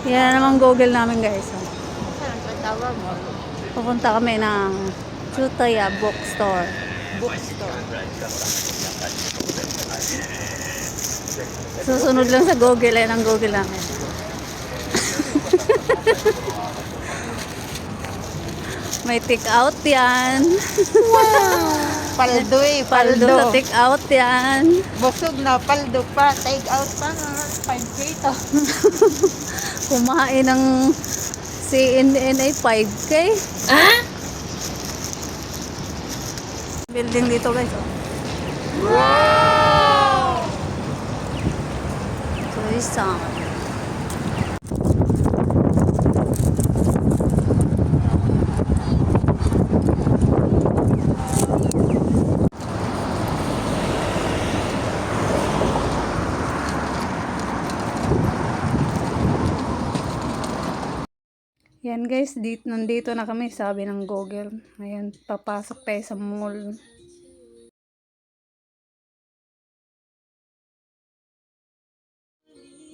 Yan naman Google namin guys. Saan ang tower mo? Pupunta kami ng Chutaya Bookstore. Bookstore. Susunod lang sa Google. Yan ang Google namin. May take out yan. Paldo eh, Paldo paldo. sa take out yan. Busog na, paldo pa. Take out pa nga. 5K to. Kumain ng CNN ay 5K. Ah? Building dito guys. Oh. Wow! So isang. Yan guys, nandito na kami, sabi ng Google. Ayan, papasok tayo sa mall.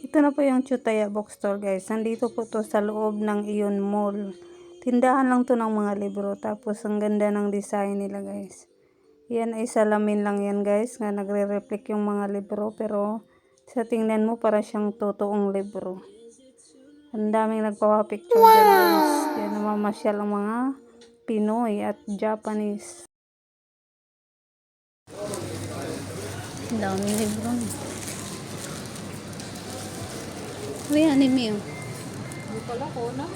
Ito na po yung Chutaya Bookstore guys. Nandito po to sa loob ng Iyon Mall. Tindahan lang to ng mga libro. Tapos ang ganda ng design nila guys. Yan ay salamin lang yan guys. Nga nagre-reflect yung mga libro. Pero sa tingnan mo para siyang totoong libro. Ang daming nagpapapicture dyan guys. Yan namamasyal ang mga Pinoy at Japanese. Ang daming libro. Uy, anime yun. Hindi pala ko na.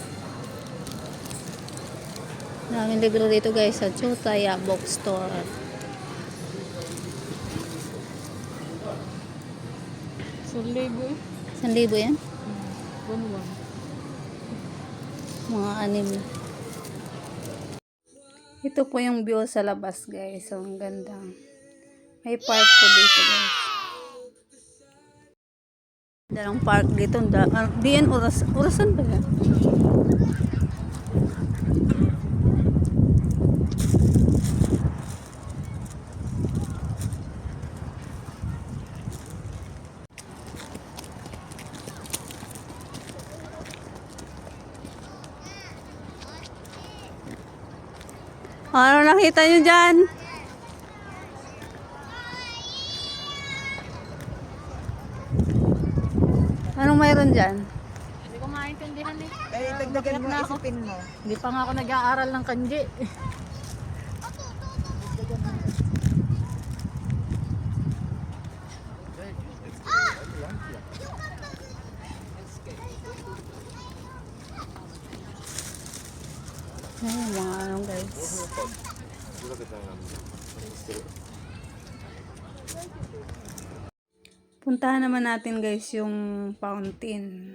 Daming libro dito guys sa Chutaya Bookstore. Sulibo eh. 1,000 yan? Bunuan. Mga anime. Ito po yung view sa labas guys. So, ang ganda. May park po dito guys. Dalang park dito. Di yan orasan ba yan? Ano nakita nyo dyan? Anong mayroon dyan? Hindi ko maintindihan eh. Eh, dagdagan mo, isipin mo. Hindi pa nga ako nag-aaral ng kanji. Ayun, mga ano guys. Puntahan naman natin guys yung fountain.